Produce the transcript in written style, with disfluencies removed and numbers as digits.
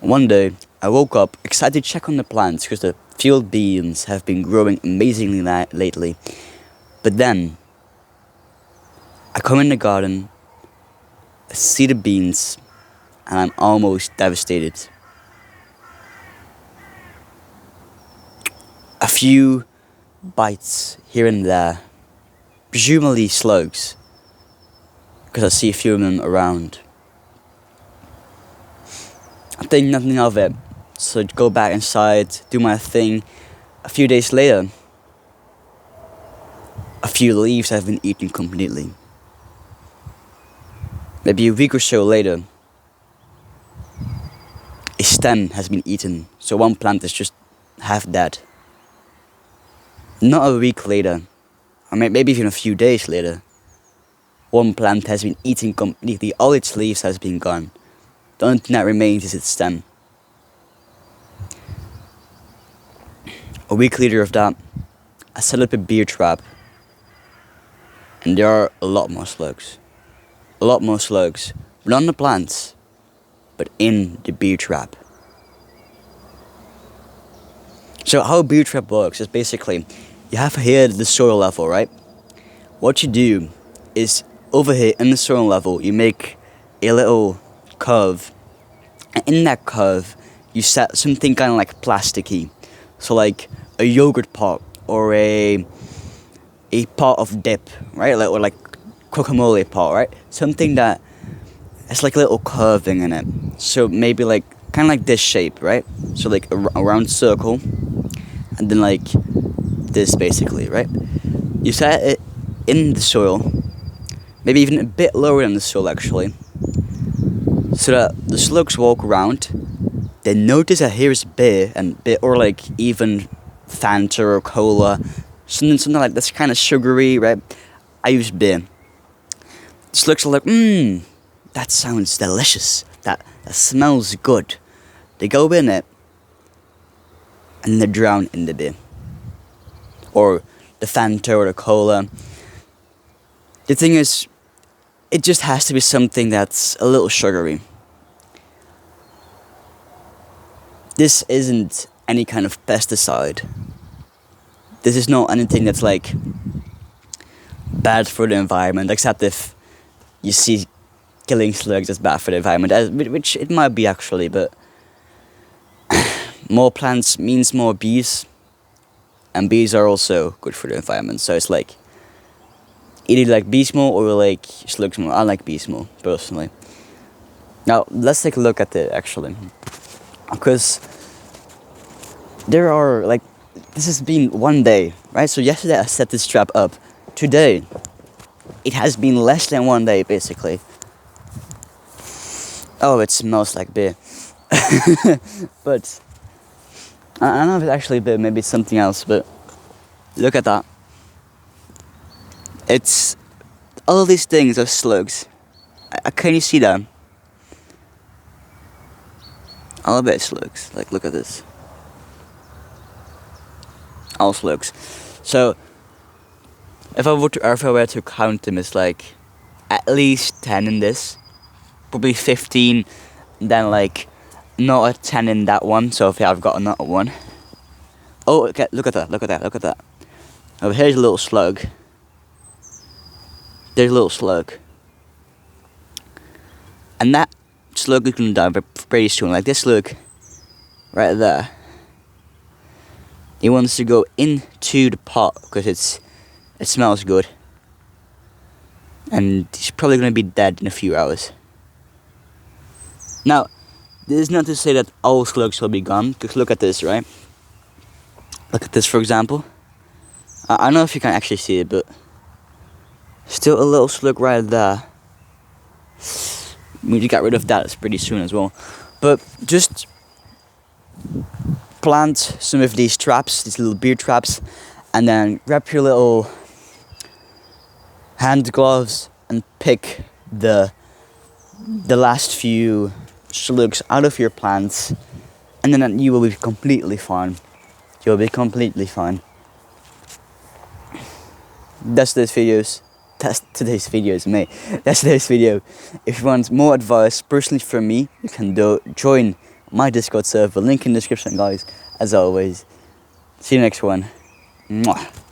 One day, I woke up excited to check on the plants because the field beans have been growing amazingly lately. But then, I come in the garden, I see the beans, and I'm almost devastated. A few bites here and there, presumably slugs, because I see a few of them around. I think nothing of it, so I go back inside, do my thing. A few days later, a few leaves have been eaten completely. Maybe a week or so later, a stem has been eaten, so one plant is just half dead. Not a week later, or maybe even a few days later, one plant has been eaten completely, all its leaves has been gone. The only thing that remains is its stem. A week later of that, I set up a beer trap, and there are a lot more slugs. A lot more slugs, not on the plants, but in the beer trap. So how a beer trap works is basically, you have here the soil level, right? What you do is, over here in the soil level, you make a little curve, and in that curve, you set something kind of like plasticky. So like a yogurt pot, or a pot of dip, right? Or like guacamole pot, right? Something that has like a little curving in it. So maybe like, kind of like this shape, right? So like a round circle, and then like this basically, right? You set it in the soil, maybe even a bit lower than the soil actually, so that the slugs walk around, they notice that here's beer, or like even Fanta or cola, something like that's kind of sugary, right? I use beer. The slugs are like, that sounds delicious, that smells good. They go in it, and they drown in the beer, or the Fanta or the cola. The thing is, it just has to be something that's a little sugary. This isn't any kind of pesticide. This is not anything that's like bad for the environment, except if you see killing slugs as bad for the environment, which it might be actually, but more plants means more bees, and bees are also good for the environment, so it's like, either like bees more or like slugs more. I like bees more, personally. Now, let's take a look at it, actually. Because there are, like, this has been one day, right? So yesterday I set this trap up. Today, it has been less than one day, basically. Oh, it smells like beer. But, I don't know if it's actually beer, maybe it's something else, but look at that. It's, all these things are slugs. Can you see them? All of it is slugs. Like, look at this. All slugs. So, if I were to count them, it's like at least 10 in this, probably 15, then like not a 10 in that one. So if I've got another one. Oh, okay, look at that. Over here's a little slug. There's a little slug. And that slug is going to die pretty soon. Like this slug right there. He wants to go into the pot because it smells good. And he's probably going to be dead in a few hours. Now, this is not to say that all slugs will be gone. Because look at this, right? Look at this, for example. I don't know if you can actually see it, but still a little slug right there. We need to get rid of that pretty soon as well. But just plant some of these traps, these little beer traps, and then grab your little hand gloves and pick the last few slugs out of your plants, and then you will be completely fine. You'll be completely fine. That's today's video. If you want more advice personally from me, you can join my Discord server. Link in the description, guys. As always. See you next one. Mwah.